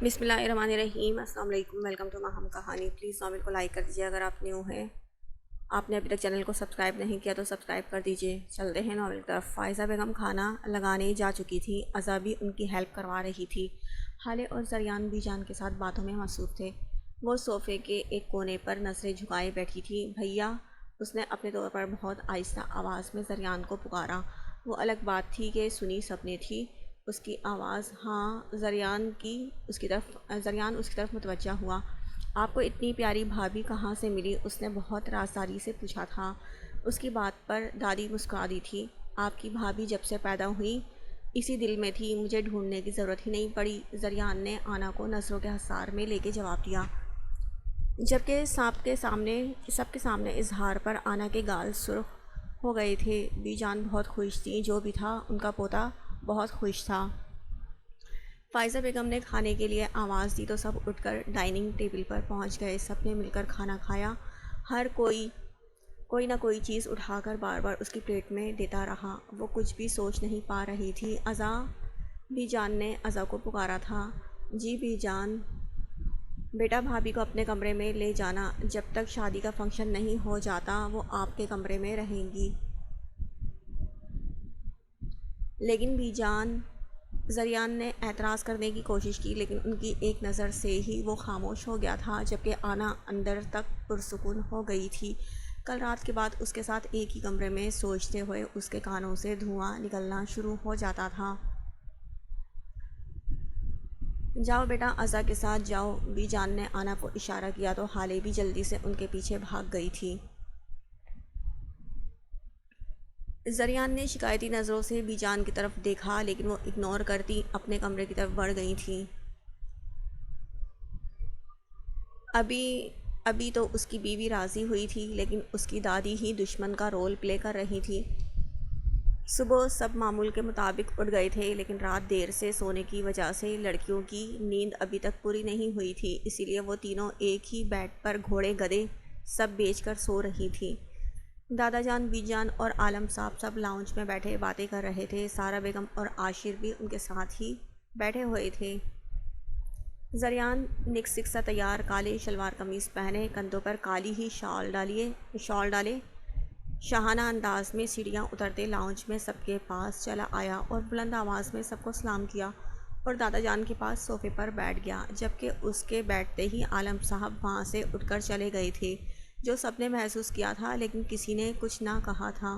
بسم اللہ الرحمن الرحیم۔ السلام علیکم، ویلکم ٹو ماہم کہانی۔ پلیز چینل کو لائک کر دیجیے اگر آپ نیو ہیں۔ آپ نے ابھی تک چینل کو سبسکرائب نہیں کیا تو سبسکرائب کر دیجیے۔ چلتے ہیں ناول کی طرف۔ فائزہ بیگم کھانا لگانے جا چکی تھی، عزا بھی ان کی ہیلپ کروا رہی تھی۔ حالے اور زریان بھی جان کے ساتھ باتوں میں مصروف تھے۔ وہ صوفے کے ایک کونے پر نظریں جھکائے بیٹھی تھی۔ بھیا، اس نے اپنے طور پر بہت آہستہ آواز میں زریان کو پکارا۔ وہ الگ بات تھی کہ سنی سب نے تھی اس کی آواز۔ ہاں، زریان اس کی طرف متوجہ ہوا۔ آپ کو اتنی پیاری بھابھی کہاں سے ملی؟ اس نے بہت رازداری سے پوچھا تھا۔ اس کی بات پر دادی مسکرا دی تھی۔ آپ کی بھابھی جب سے پیدا ہوئی اسی دل میں تھی، مجھے ڈھونڈنے کی ضرورت ہی نہیں پڑی، زریان نے آنا کو نظروں کے حصار میں لے کے جواب دیا، جبکہ سب کے سامنے اظہار پر آنا کے گال سرخ ہو گئے تھے۔ بی جان بہت خوش تھی، جو بھی تھا ان کا پوتا بہت خوش تھا۔ فائزہ بیگم نے کھانے کے لیے آواز دی تو سب اٹھ کر ڈائننگ ٹیبل پر پہنچ گئے۔ سب نے مل کر کھانا کھایا۔ ہر کوئی نہ کوئی چیز اٹھا کر بار بار اس کی پلیٹ میں دیتا رہا۔ وہ کچھ بھی سوچ نہیں پا رہی تھی۔ عزا، بی جان نے عزا کو پکارا تھا۔ جی بی جان۔ بیٹا، بھابھی کو اپنے کمرے میں لے جانا، جب تک شادی کا فنکشن نہیں ہو جاتا وہ آپ کے کمرے میں رہیں گی۔ لیکن بی جان، زریان نے اعتراض کرنے کی کوشش کی، لیکن ان کی ایک نظر سے ہی وہ خاموش ہو گیا تھا، جبکہ آنا اندر تک پرسکون ہو گئی تھی۔ کل رات کے بعد اس کے ساتھ ایک ہی کمرے میں سوچتے ہوئے اس کے کانوں سے دھواں نکلنا شروع ہو جاتا تھا۔ جاؤ بیٹا، عزا کے ساتھ جاؤ۔ بی جان نے آنا کو اشارہ کیا تو حالے بھی جلدی سے ان کے پیچھے بھاگ گئی تھی۔ زریان نے شکایتی نظروں سے بی جان کی طرف دیکھا، لیکن وہ اگنور کرتی اپنے کمرے کی طرف بڑھ گئی تھیں۔ ابھی تو اس کی بیوی راضی ہوئی تھی، لیکن اس کی دادی ہی دشمن کا رول پلے کر رہی تھی۔ صبح سب معمول کے مطابق اٹھ گئے تھے، لیکن رات دیر سے سونے کی وجہ سے لڑکیوں کی نیند ابھی تک پوری نہیں ہوئی تھی، اسی لیے وہ تینوں ایک ہی بیڈ پر گھوڑے گدھے سب بیچ کر سو رہی تھیں۔ دادا جان، بی جان اور عالم صاحب سب لاؤنج میں بیٹھے باتیں کر رہے تھے۔ سارا بیگم اور عاشر بھی ان کے ساتھ ہی بیٹھے ہوئے تھے۔ زریان نک سا تیار، کالے شلوار قمیص پہنے، کندھوں پر کالی ہی شال ڈالے شاہانہ انداز میں سیڑھیاں اترتے لاؤنج میں سب کے پاس چلا آیا اور بلند آواز میں سب کو سلام کیا اور دادا جان کے پاس صوفے پر بیٹھ گیا، جبکہ اس کے بیٹھتے ہی عالم صاحب وہاں سے اٹھ کر چلے گئے تھے، جو سب نے محسوس کیا تھا، لیکن کسی نے کچھ نہ کہا تھا۔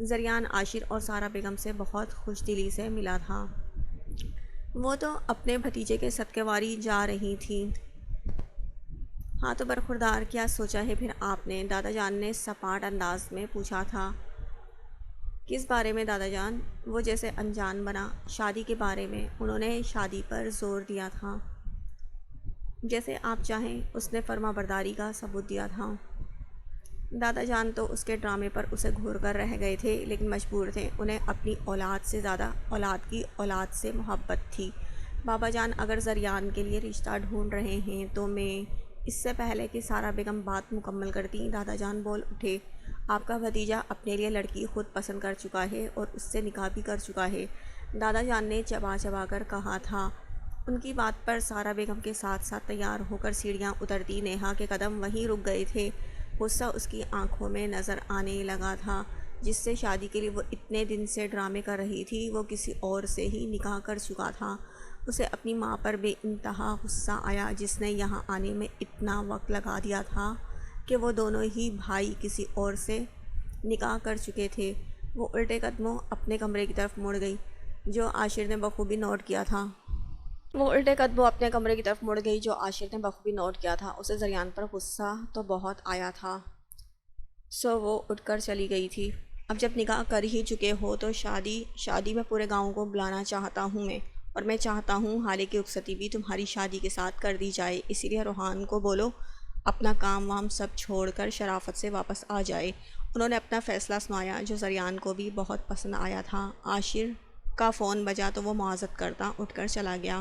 زریان عاشر اور سارا بیگم سے بہت خوش دلی سے ملا تھا۔ وہ تو اپنے بھتیجے کے صدقے واری جا رہی تھیں۔ ہاں تو برخوردار، کیا سوچا ہے پھر آپ نے؟ دادا جان نے سپاٹ انداز میں پوچھا تھا۔ کس بارے میں دادا جان؟ وہ جیسے انجان بنا۔ شادی کے بارے میں۔ انہوں نے شادی پر زور دیا تھا۔ جیسے آپ چاہیں، اس نے فرما برداری کا ثبوت دیا تھا۔ دادا جان تو اس کے ڈرامے پر اسے گھور کر رہ گئے تھے، لیکن مجبور تھے، انہیں اپنی اولاد سے زیادہ اولاد سے محبت تھی۔ بابا جان اگر زریان کے لیے رشتہ ڈھونڈ رہے ہیں تو میں… اس سے پہلے کہ سارا بیگم بات مکمل کرتی، دادا جان بول اٹھے، آپ کا بھتیجا اپنے لیے لڑکی خود پسند کر چکا ہے اور اس سے نکاح بھی کر چکا ہے، دادا جان نے چبا چبا کر کہا تھا۔ ان کی بات پر سارا بیگم کے ساتھ ساتھ تیار ہو کر سیڑھیاں اترتی نیہا کے قدم وہیں رک گئے تھے۔ غصہ اس کی آنکھوں میں نظر آنے لگا تھا۔ جس سے شادی کے لیے وہ اتنے دن سے ڈرامے کر رہی تھی، وہ کسی اور سے ہی نکاح کر چکا تھا۔ اسے اپنی ماں پر بے انتہا غصہ آیا، جس نے یہاں آنے میں اتنا وقت لگا دیا تھا کہ وہ دونوں ہی بھائی کسی اور سے نکاح کر چکے تھے۔ وہ الٹے قدموں اپنے کمرے کی طرف مڑ گئی، جو عاشر نے بخوبی نوٹ کیا تھا۔ اسے زریان پر غصہ تو بہت آیا تھا، سو وہ اٹھ کر چلی گئی تھی۔ اب جب نکاح کر ہی چکے ہو تو شادی میں پورے گاؤں کو بلانا چاہتا ہوں میں، اور میں چاہتا ہوں حالے کی رخصتی بھی تمہاری شادی کے ساتھ کر دی جائے، اسی لیے روحان کو بولو اپنا کام وام سب چھوڑ کر شرافت سے واپس آ جائے۔ انہوں نے اپنا فیصلہ سنایا، جو زریان کو بھی بہت پسند آیا تھا۔ عاشر کا فون بجا تو وہ معذرت کرتا اٹھ کر چلا گیا۔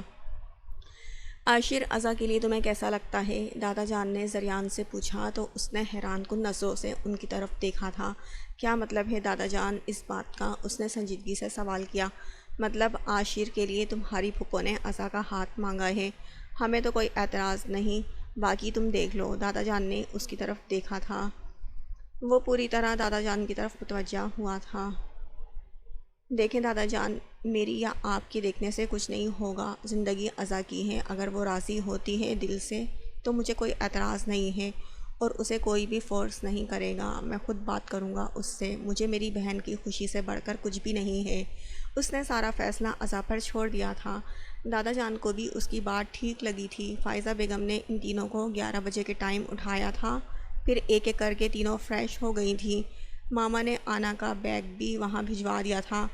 عاشر، عزا کے لیے تمہیں کیسا لگتا ہے؟ دادا جان نے زریان سے پوچھا تو اس نے حیران کن نظروں سے ان کی طرف دیکھا تھا۔ کیا مطلب ہے دادا جان اس بات کا؟ اس نے سنجیدگی سے سوال کیا۔ مطلب عاشر کے لیے تمہاری پھپھو نے عزا کا ہاتھ مانگا ہے، ہمیں تو کوئی اعتراض نہیں، باقی تم دیکھ لو۔ دادا جان نے اس کی طرف دیکھا تھا، وہ پوری طرح دادا جان کی طرف متوجہ ہوا تھا۔ دیکھیں دادا جان، میری یا آپ کی دیکھنے سے کچھ نہیں ہوگا، زندگی عزا کی ہے، اگر وہ راضی ہوتی ہے دل سے تو مجھے کوئی اعتراض نہیں ہے، اور اسے کوئی بھی فورس نہیں کرے گا، میں خود بات کروں گا اس سے، مجھے میری بہن کی خوشی سے بڑھ کر کچھ بھی نہیں ہے۔ اس نے سارا فیصلہ عزا پر چھوڑ دیا تھا۔ دادا جان کو بھی اس کی بات ٹھیک لگی تھی۔ فائزہ بیگم نے ان تینوں کو 11 بجے کے ٹائم اٹھایا تھا، پھر ایک ایک کر کے تینوں فریش ہو گئی تھیں۔ ماما نے آنا کا بیگ بھی وہاں بھجوا دیا تھا،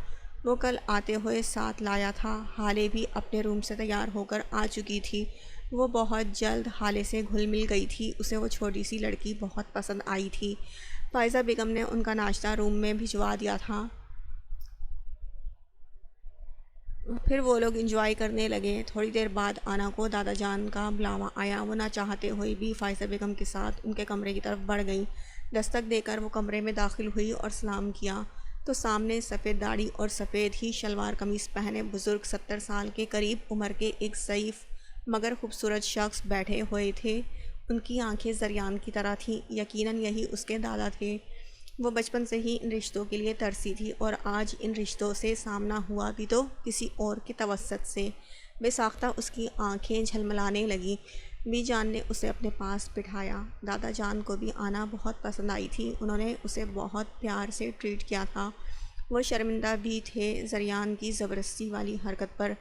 وہ کل آتے ہوئے ساتھ لایا تھا۔ ہالے بھی اپنے روم سے تیار ہو کر آ چکی تھی، وہ بہت جلد ہالے سے گھل مل گئی تھی، اسے وہ چھوٹی سی لڑکی بہت پسند آئی تھی۔ فائزہ بیگم نے ان کا ناشتہ روم میں بھجوا دیا تھا، پھر وہ لوگ انجوائے کرنے لگے۔ تھوڑی دیر بعد آنا کو دادا جان کا بلاوا آیا، وہ نہ چاہتے ہوئے بھی فائزہ بیگم کے ساتھ ان کے کمرے کی طرف بڑھ گئیں۔ دستک دے کر وہ کمرے میں داخل ہوئی اور سلام کیا تو سامنے سفید داڑھی اور سفید ہی شلوار قمیص پہنے بزرگ 70 سال کے قریب عمر کے ایک ضعیف مگر خوبصورت شخص بیٹھے ہوئے تھے۔ ان کی آنکھیں زریان کی طرح تھیں، یقیناً یہی اس کے دادا تھے۔ وہ بچپن سے ہی ان رشتوں کے لیے ترسی تھی، اور آج ان رشتوں سے سامنا ہوا بھی تو کسی اور کے توسط سے۔ بے ساختہ اس کی آنکھیں جھلملانے لگیں۔ بی جان نے اسے اپنے پاس بٹھایا۔ دادا جان کو بھی آنا بہت پسند آئی تھی، انہوں نے اسے بہت پیار سے ٹریٹ کیا تھا۔ وہ شرمندہ بھی تھے زریان کی زبردستی والی حرکت پر،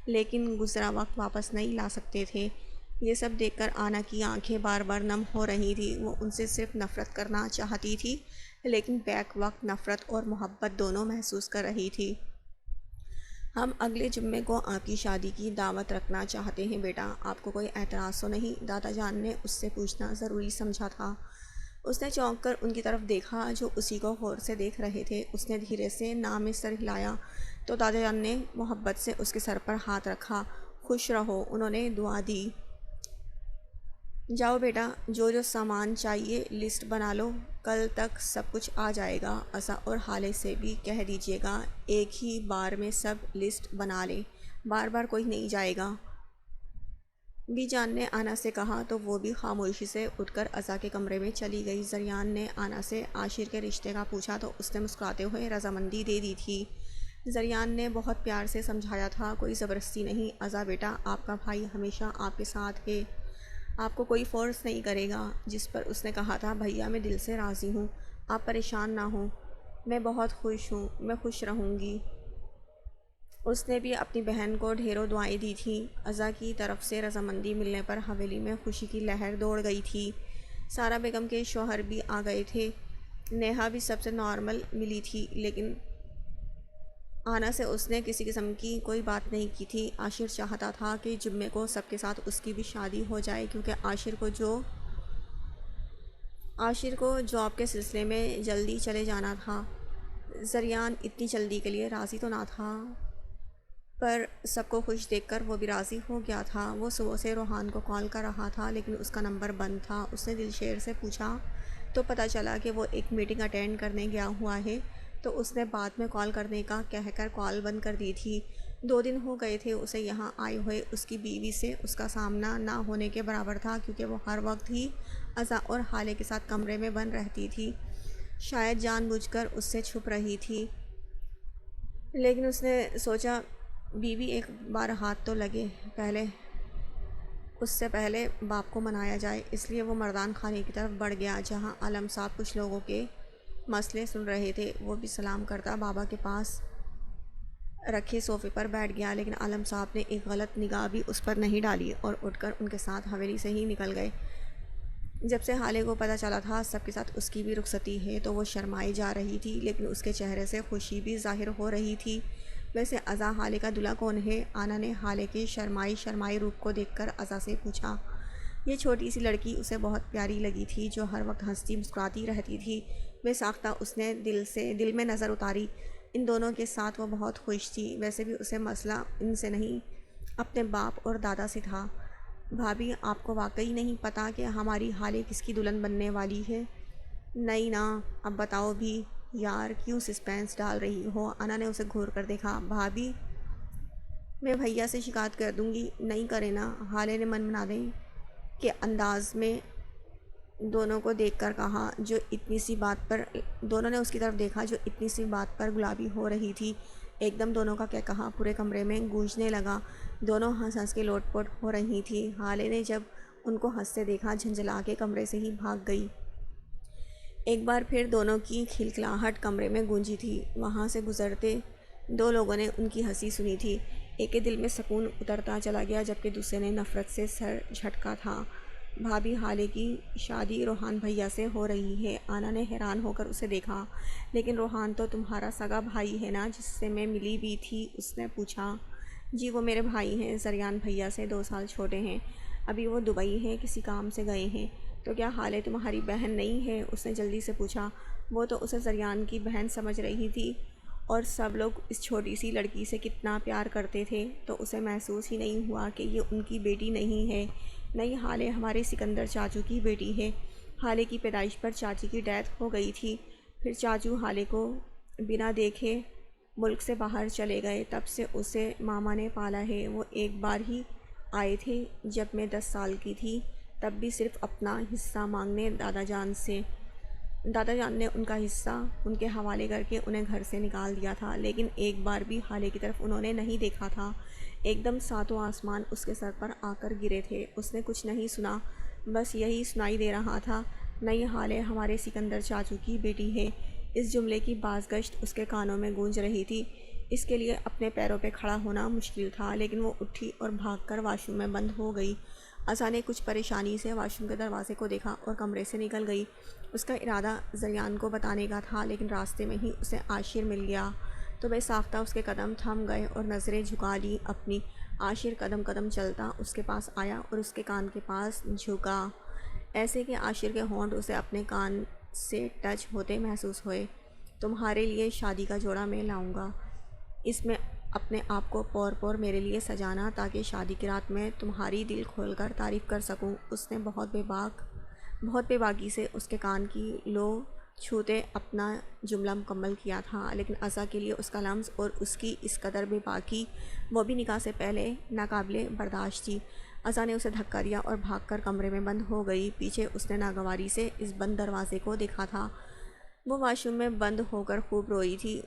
لیکن گزرا وقت واپس نہیں لا سکتے تھے۔ یہ سب دیکھ کر آنا کی آنکھیں بار بار نم ہو رہی تھی۔ وہ ان سے صرف نفرت کرنا چاہتی تھی، لیکن بیک وقت نفرت اور محبت دونوں محسوس کر رہی تھی۔ ہم اگلے جمعے کو آپ کی شادی کی دعوت رکھنا چاہتے ہیں بیٹا، آپ کو کوئی اعتراض تو نہیں؟ دادا جان نے اس سے پوچھنا ضروری سمجھا تھا۔ اس نے چونک کر ان کی طرف دیکھا جو اسی کو غور سے دیکھ رہے تھے۔ اس نے دھیرے سے نام میں سر ہلایا تو دادا جان نے محبت سے اس کے سر پر ہاتھ رکھا۔ خوش رہو، انہوں نے دعا دی۔ جاؤ بیٹا، جو جو سامان چاہیے لسٹ بنا لو، کل تک سب کچھ آ جائے گا۔ عزا اور حالے سے بھی کہہ دیجیے گا ایک ہی بار میں سب لسٹ بنا لیں، بار بار کوئی نہیں جائے گا۔ بی جان نے آنا سے کہا تو وہ بھی خاموشی سے اٹھ کر عزا کے کمرے میں چلی گئی۔ زریان نے آنا سے عاشر کے رشتے کا پوچھا تو اس نے مسکراتے ہوئے رضامندی دے دی تھی۔ زریان نے بہت پیار سے سمجھایا تھا، کوئی زبردستی نہیں۔ عزا بیٹا، آپ کا بھائی ہمیشہ آپ کے ساتھ ہے، آپ کو کوئی فورس نہیں کرے گا۔ جس پر اس نے کہا تھا بھیا میں دل سے راضی ہوں، آپ پریشان نہ ہوں، میں بہت خوش ہوں، میں خوش رہوں گی۔ اس نے بھی اپنی بہن کو ڈھیروں دعائیں دی تھیں۔ عزا کی طرف سے رضامندی ملنے پر حویلی میں خوشی کی لہر دوڑ گئی تھی۔ سارا بیگم کے شوہر بھی آ گئے تھے۔ نیہا بھی سب سے نارمل ملی تھی، لیکن آنا سے اس نے کسی قسم کی کوئی بات نہیں کی تھی۔ عاشر چاہتا تھا کہ جمعے کو سب کے ساتھ اس کی بھی شادی ہو جائے، کیونکہ عاشر کو جاب کے سلسلے میں جلدی چلے جانا تھا۔ زریان اتنی جلدی کے لیے راضی تو نہ تھا، پر سب کو خوش دیکھ کر وہ بھی راضی ہو گیا تھا۔ وہ صبح سے روحان کو کال کر رہا تھا، لیکن اس کا نمبر بند تھا۔ اس نے دلشیر سے پوچھا تو پتہ چلا کہ وہ ایک میٹنگ اٹینڈ کرنے گیا ہوا ہے، تو اس نے بعد میں کال کرنے کا کہہ کر کال بند کر دی تھی۔ 2 دن ہو گئے تھے اسے یہاں آئے ہوئے۔ اس کی بیوی سے اس کا سامنا نہ ہونے کے برابر تھا، کیونکہ وہ ہر وقت ہی عزا اور حالے کے ساتھ کمرے میں بند رہتی تھی، شاید جان بوجھ کر اس سے چھپ رہی تھی۔ لیکن اس نے سوچا بیوی ایک بار ہاتھ تو لگے، اس سے پہلے باپ کو منایا جائے، اس لیے وہ مردان خانے کی طرف بڑھ گیا، جہاں عالم صاحب کچھ لوگوں کے مسئلے سن رہے تھے۔ وہ بھی سلام کرتا بابا کے پاس رکھے صوفے پر بیٹھ گیا، لیکن عالم صاحب نے ایک غلط نگاہ بھی اس پر نہیں ڈالی اور اٹھ کر ان کے ساتھ حویلی سے ہی نکل گئے۔ جب سے حالے کو پتہ چلا تھا سب کے ساتھ اس کی بھی رخصتی ہے تو وہ شرمائی جا رہی تھی، لیکن اس کے چہرے سے خوشی بھی ظاہر ہو رہی تھی۔ ویسے عزا حالے کا دلہا کون ہے؟ آنا نے حالے کے شرمائی روپ کو دیکھ کر عزا سے پوچھا۔ یہ چھوٹی سی لڑکی اسے بہت پیاری لگی تھی، جو ہر وقت ہنستی مسکراتی رہتی تھی۔ بے ساختہ اس نے دل میں نظر اتاری۔ ان دونوں کے ساتھ وہ بہت خوش تھی۔ ویسے بھی اسے مسئلہ ان سے نہیں، اپنے باپ اور دادا سے تھا۔ بھابھی، آپ کو واقعی نہیں پتہ کہ ہماری حالے کس کی دلہن بننے والی ہے؟ نہیں نا، اب بتاؤ بھی۔ یار کیوں سسپینس ڈال رہی ہو؟ آنا نے اسے گھور کر دیکھا۔ بھابھی میں بھیا سے شکایت کر دوں گی۔ نہیں کرے نا، حالے نے من بنا دیں کے انداز میں دونوں کو دیکھ کر کہا جو اتنی سی بات پر دونوں نے اس کی طرف دیکھا جو اتنی سی بات پر گلابی ہو رہی تھی۔ ایک دم دونوں کا کیا کہا پورے کمرے میں گونجنے لگا۔ دونوں ہنس ہنس کے لوٹ پوٹ ہو رہی تھی۔ حالے نے جب ان کو ہنستے دیکھا جھنجھلا کے کمرے سے ہی بھاگ گئی۔ ایک بار پھر دونوں کی کھلکھلاہٹ کمرے میں گونجی تھی۔ وہاں سے گزرتے دو لوگوں نے ان کی ہنسی سنی تھی۔ ایک کے دل میں سکون اترتا چلا گیا جبکہ دوسرے نے نفرت سے سر جھٹکا تھا۔ بھابھی حالے کی شادی روحان بھیا سے ہو رہی ہے۔ آنا نے حیران ہو کر اسے دیکھا۔ لیکن روحان تو تمہارا سگا بھائی ہے نا جس سے میں ملی بھی تھی؟ اس نے پوچھا۔ جی وہ میرے بھائی ہیں، زریان بھیا سے 2 سال چھوٹے ہیں۔ ابھی وہ دبئی ہیں، کسی کام سے گئے ہیں۔ تو کیا حالے تمہاری بہن نہیں ہے؟ اس نے جلدی سے پوچھا۔ وہ تو اسے زریان کی بہن سمجھ رہی تھی اور سب لوگ اس چھوٹی سی لڑکی سے کتنا پیار کرتے تھے تو اسے محسوس ہی نہیں ہوا کہ یہ ان کی بیٹی نہیں ہے۔ نہیں، حالے ہمارے سکندر چاچو کی بیٹی ہے۔ حالے کی پیدائش پر چاچی کی ڈیتھ ہو گئی تھی، پھر چاچو حالے کو بنا دیکھے ملک سے باہر چلے گئے، تب سے اسے ماما نے پالا ہے۔ وہ ایک بار ہی آئے تھے جب میں 10 سال کی تھی، تب بھی صرف اپنا حصہ مانگنے دادا جان سے۔ دادا جان نے ان کا حصہ ان کے حوالے کر کے انہیں گھر سے نکال دیا تھا، لیکن ایک بار بھی حالے کی طرف انہوں نے نہیں دیکھا تھا۔ ایک دم ساتوں آسمان اس کے سر پر آ کر گرے تھے۔ اس نے کچھ نہیں سنا، بس یہی سنائی دے رہا تھا، نہیں حالے ہمارے سکندر چاچو کی بیٹی ہے۔ اس جملے کی بازگشت اس کے کانوں میں گونج رہی تھی۔ اس کے لیے اپنے پیروں پہ کھڑا ہونا مشکل تھا، لیکن وہ اٹھی اور بھاگ کر واش روم میں بند ہو گئی۔ ازا نے کچھ پریشانی سے واش روم کے دروازے کو دیکھا اور کمرے سے نکل گئی۔ اس کا ارادہ زریان کو بتانے کا تھا، لیکن راستے میں ہی اسے عاشر مل گیا تو بے ساختہ اس کے قدم تھم گئے اور نظریں جھکا لی اپنی۔ عاشر قدم قدم چلتا اس کے پاس آیا اور اس کے کان کے پاس جھکا، ایسے کہ عاشر کے ہونٹ اسے اپنے کان سے ٹچ ہوتے محسوس ہوئے۔ تمہارے لیے شادی کا جوڑا میں لاؤں گا، اس میں اپنے آپ کو پور پور میرے لیے سجانا تاکہ شادی کی رات میں تمہاری دل کھول کر تعریف کر سکوں۔ اس نے بہت بے باکی سے اس کے کان کی لو چھوتے اپنا جملہ مکمل کیا تھا، لیکن ازا کے لیے اس کا لمس اور اس کی اس قدر بے باکی وہ بھی نکاح سے پہلے ناقابل برداشت تھی۔ ازا نے اسے دھکا دیا اور بھاگ کر کمرے میں بند ہو گئی۔ پیچھے اس نے ناگواری سے اس بند دروازے کو دیکھا تھا۔ وہ واش روم میں بند ہو کر خوب روئی تھی۔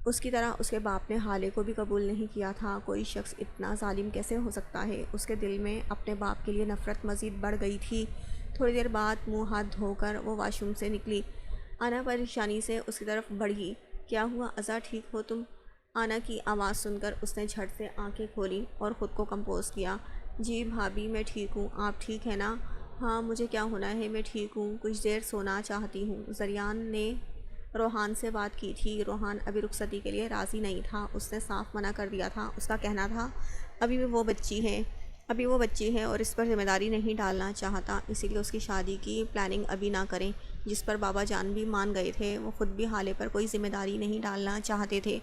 اس کی طرح اس کے باپ نے حالے کو بھی قبول نہیں کیا تھا۔ کوئی شخص اتنا ظالم کیسے ہو سکتا ہے؟ اس کے دل میں اپنے باپ کے لیے نفرت مزید بڑھ گئی تھی۔ تھوڑی دیر بعد منہ ہاتھ دھو کر وہ واش روم سے نکلی۔ آنا پریشانی سے اس کی طرف بڑھی۔ کیا ہوا ازا، ٹھیک ہو تم؟ آنا کی آواز سن کر اس نے جھٹ سے آنکھیں کھولیں اور خود کو کمپوز کیا۔ جی بھابھی میں ٹھیک ہوں، آپ ٹھیک ہیں نا؟ ہاں مجھے کیا ہونا ہے، میں ٹھیک ہوں، کچھ دیر سونا چاہتی ہوں۔ زریان نے روحان سے بات کی تھی۔ روحان ابھی رخصتی کے لیے راضی نہیں تھا، اس نے صاف منع کر دیا تھا۔ اس کا کہنا تھا ابھی بھی وہ بچی ہے اور اس پر ذمہ داری نہیں ڈالنا چاہتا، اسی لیے اس کی شادی کی پلاننگ ابھی نہ کریں، جس پر بابا جان بھی مان گئے تھے۔ وہ خود بھی حالے پر کوئی ذمہ داری نہیں ڈالنا چاہتے تھے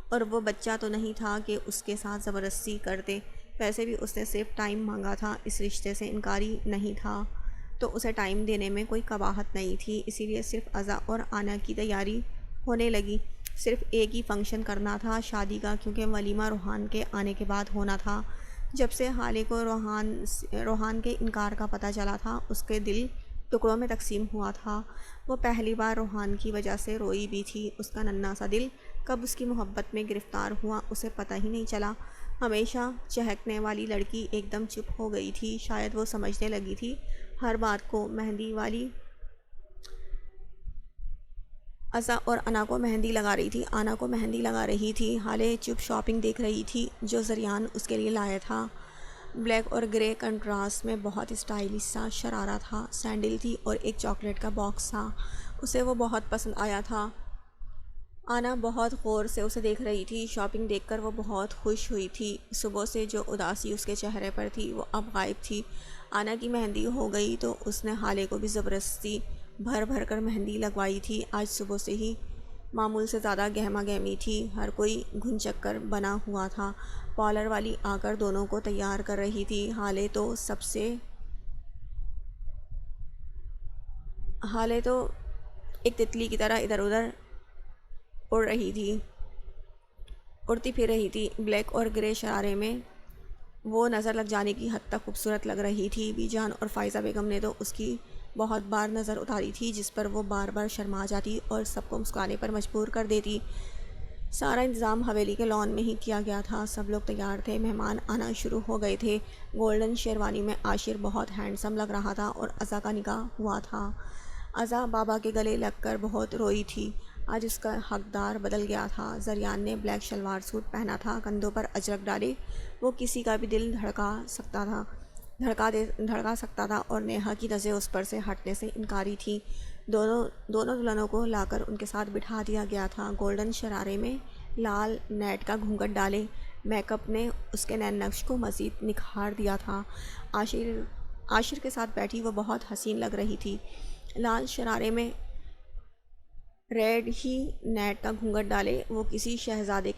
اور وہ بچہ تو نہیں تھا کہ اس کے ساتھ زبردستی کرتے۔ پیسے بھی اس نے صرف ٹائم مانگا تھا، اس رشتے سے انکاری نہیں تھا تو اسے ٹائم دینے میں کوئی قباحت نہیں تھی۔ اسی لیے صرف ازا اور آنا کی تیاری ہونے لگی۔ صرف ایک ہی فنکشن کرنا تھا شادی کا، کیونکہ ولیمہ روحان کے آنے کے بعد ہونا تھا۔ جب سے حالے کو روحان کے انکار کا پتہ چلا تھا، اس کے دل ٹکڑوں میں تقسیم ہوا تھا۔ وہ پہلی بار روحان کی وجہ سے روئی بھی تھی۔ اس کا ننھا سا دل کب اس کی محبت میں گرفتار ہوا اسے پتہ ہی نہیں چلا۔ ہمیشہ چہکنے والی لڑکی ایک دم چپ ہو گئی تھی، شاید وہ سمجھنے لگی تھی ہر بات کو۔ مہندی والی ازا اور آنا کو مہندی لگا رہی تھی۔ حالے چپ شاپنگ دیکھ رہی تھی جو زریان اس کے لیے لایا تھا۔ بلیک اور گرے کنٹراسٹ میں بہت اسٹائلش سا شرارہ تھا، سینڈل تھی اور ایک چاکلیٹ کا باکس تھا، اسے وہ بہت پسند آیا تھا۔ آنا بہت غور سے اسے دیکھ رہی تھی۔ شاپنگ دیکھ کر وہ بہت خوش ہوئی تھی۔ صبح سے جو اداسی اس کے چہرے پر تھی وہ اب غائب تھی۔ آنا کی مہندی ہو گئی تو اس نے حالے کو بھی زبردستی بھر بھر کر مہندی لگوائی تھی۔ آج صبح سے ہی معمول سے زیادہ گہما گہمی تھی، ہر کوئی گھن چکر بنا ہوا تھا۔ پارلر والی آ کر دونوں کو تیار کر رہی تھی۔ حالے تو ایک تتلی کی طرح ادھر ادھر اڑ رہی تھی اڑتی پھر رہی تھی بلیک اور گرے شرارے میں، وہ نظر لگ جانے کی حد تک خوبصورت لگ رہی تھی۔ بی جان اور فائزہ بیگم نے تو اس کی بہت بار نظر اتاری تھی، جس پر وہ بار بار شرما جاتی اور سب کو مسکرانے پر مجبور کر دیتی۔ سارا انتظام حویلی کے لان میں ہی کیا گیا تھا، سب لوگ تیار تھے، مہمان آنا شروع ہو گئے تھے۔ گولڈن شیروانی میں عاشر بہت ہینڈسم لگ رہا تھا اور ازا کا نکاح ہوا تھا۔ ازا بابا کے گلے لگ کر بہت روئی تھی، آج اس کا حقدار بدل گیا تھا۔ زریان نے بلیک شلوار سوٹ پہنا تھا، کندھوں پر اجرک ڈالے، وہ کسی کا بھی دل دھڑکا سکتا تھا اور نیہا کی نظریں اس پر سے ہٹنے سے انکاری تھیں۔ دونوں دلہنوں کو لا کر ان کے ساتھ بٹھا دیا گیا تھا۔ گولڈن شرارے میں لال نیٹ کا گھونگھٹ ڈالے میک اپ نے اس کے نین نقش کو مزید نکھار دیا تھا۔ عاشر کے ساتھ بیٹھی وہ بہت حسین لگ رہی تھی۔ لال شرارے میں ریڈ ہی نیٹ کا گھونگھٹ ڈالے وہ کسی شہزادی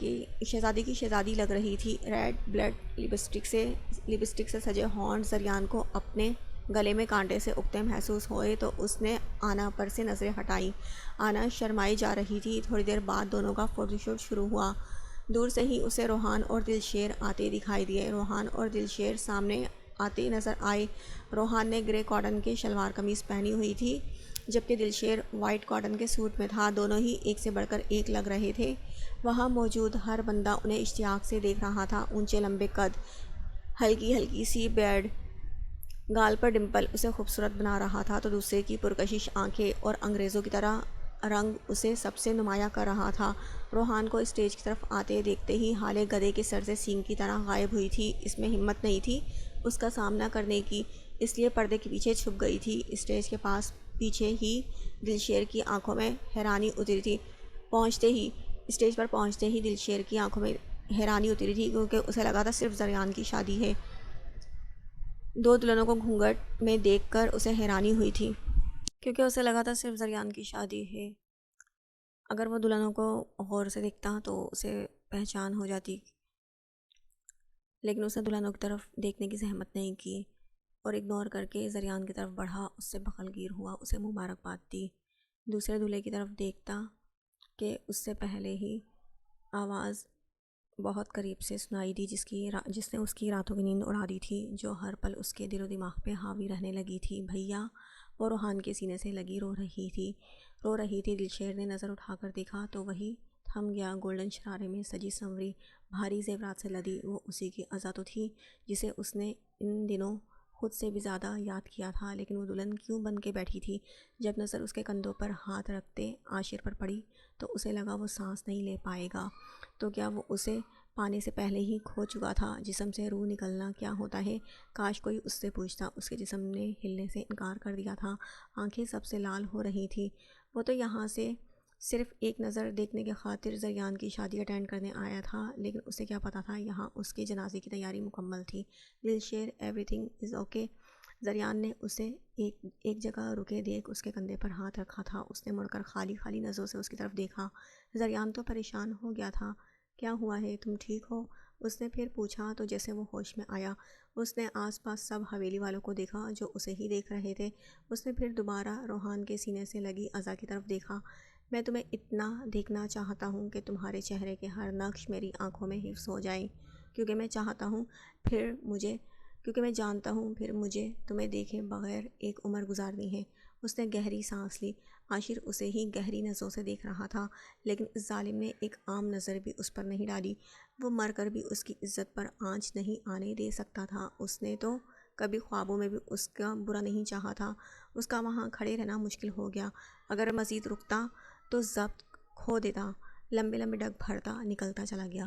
کی شہزادی لگ رہی تھی۔ ریڈ بلڈ لپسٹک سے سجے ہونٹ زریان کو اپنے گلے میں کانٹے سے اگتے محسوس ہوئے تو اس نے آنا پر سے نظریں ہٹائیں۔ آنا شرمائی جا رہی تھی۔ تھوڑی دیر بعد دونوں کا فوٹو شوٹ شروع ہوا۔ دور سے ہی اسے روحان اور دلشیر آتے دکھائی دیے۔ روحان اور دلشیر سامنے آتے نظر آئے۔ روحان نے گرے کاٹن کے شلوار قمیض پہنی ہوئی تھی، جبکہ دلشیر وائٹ کاٹن کے سوٹ میں تھا۔ دونوں ہی ایک سے بڑھ کر ایک لگ رہے تھے۔ وہاں موجود ہر بندہ انہیں اشتیاق سے دیکھ رہا تھا۔ اونچے لمبے قد، ہلکی سی بیئرڈ، گال پر ڈمپل اسے خوبصورت بنا رہا تھا، تو دوسرے کی پرکشش آنکھیں اور انگریزوں کی طرح رنگ اسے سب سے نمایاں کر رہا تھا۔ روحان کو اسٹیج کی طرف آتے دیکھتے ہی ہالے گدھے کے سر سے سینگ کی طرح غائب ہوئی تھی۔ اس میں ہمت نہیں تھی اس کا سامنا کرنے کی، اس لیے پردے کے پیچھے چھپ گئی تھی۔ اسٹیج کے پاس پیچھے ہی دلشیر کی آنکھوں میں حیرانی اتری تھی اسٹیج پر پہنچتے ہی دلشیر کی آنکھوں میں حیرانی اتری تھی، کیونکہ اسے لگا تھا صرف زریان کی شادی ہے۔ دو دلہنوں کو گھونگھٹ میں دیکھ کر اسے حیرانی ہوئی تھی، کیونکہ اسے لگا تھا صرف زریان کی شادی ہے۔ اگر وہ دلہنوں کو غور سے دیکھتا تو اسے پہچان ہو جاتی، لیکن اس نے دلہنوں کی طرف دیکھنے کی زحمت نہیں کی اور اگنور کر کے زریان کی طرف بڑھا، اس سے بغل گیر ہوا، اسے مبارکباد دی۔ دوسرے دولہے کی طرف دیکھتا کہ اس سے پہلے ہی آواز بہت قریب سے سنائی دی، جس نے اس کی راتوں کی نیند اڑا دی تھی، جو ہر پل اس کے دل و دماغ پہ حاوی رہنے لگی تھی۔ بھیا، وہ روحان کے سینے سے لگی رو رہی تھی۔ دلشیر نے نظر اٹھا کر دیکھا تو وہی تھم گیا۔ گولڈن شرارے میں سجی سنوری، بھاری زیورات سے لدی، وہ اسی کی ازا تو تھی جسے اس نے ان دنوں خود سے بھی زیادہ یاد کیا تھا، لیکن وہ دلہن کیوں بن کے بیٹھی تھی؟ جب نظر اس کے کندھوں پر ہاتھ رکھتے عاشر پر پڑی تو اسے لگا وہ سانس نہیں لے پائے گا، تو کیا وہ اسے پانے سے پہلے ہی کھو چکا تھا؟ جسم سے روح نکلنا کیا ہوتا ہے؟ کاش کوئی اس سے پوچھتا۔ اس کے جسم نے ہلنے سے انکار کر دیا تھا، آنکھیں سب سے لال ہو رہی تھی۔ وہ تو یہاں سے صرف ایک نظر دیکھنے کی خاطر زریان کی شادی اٹینڈ کرنے آیا تھا، لیکن اسے کیا پتا تھا یہاں اس کے جنازے کی تیاری مکمل تھی۔ دلشیر، ایوری تھنگ از اوکے؟ زریان نے اسے ایک جگہ رکے دیکھ اس کے کندھے پر ہاتھ رکھا تھا۔ اس نے مڑ کر خالی نظروں سے اس کی طرف دیکھا۔ زریان تو پریشان ہو گیا تھا۔ کیا ہوا ہے؟ تم ٹھیک ہو؟ اس نے پھر پوچھا تو جیسے وہ ہوش میں آیا۔ اس نے آس پاس سب حویلی والوں کو دیکھا جو اسے ہی دیکھ رہے تھے۔ اس نے پھر دوبارہ روحان کے سینے سے لگی ازا کی طرف دیکھا۔ میں تمہیں اتنا دیکھنا چاہتا ہوں کہ تمہارے چہرے کے ہر نقش میری آنکھوں میں حفظ ہو جائیں، کیونکہ میں جانتا ہوں پھر مجھے تمہیں دیکھے بغیر ایک عمر گزارنی ہے۔ اس نے گہری سانس لی۔ عاشر اسے ہی گہری نظروں سے دیکھ رہا تھا، لیکن اس ظالم نے ایک عام نظر بھی اس پر نہیں ڈالی۔ وہ مر کر بھی اس کی عزت پر آنچ نہیں آنے دے سکتا تھا۔ اس نے تو کبھی خوابوں میں بھی اس کا برا نہیں چاہا تھا۔ اس کا وہاں کھڑے رہنا مشکل ہو گیا۔ اگر مزید رکتا تو ضبط کھو دیتا۔ لمبے ڈگ بھرتا نکلتا چلا گیا۔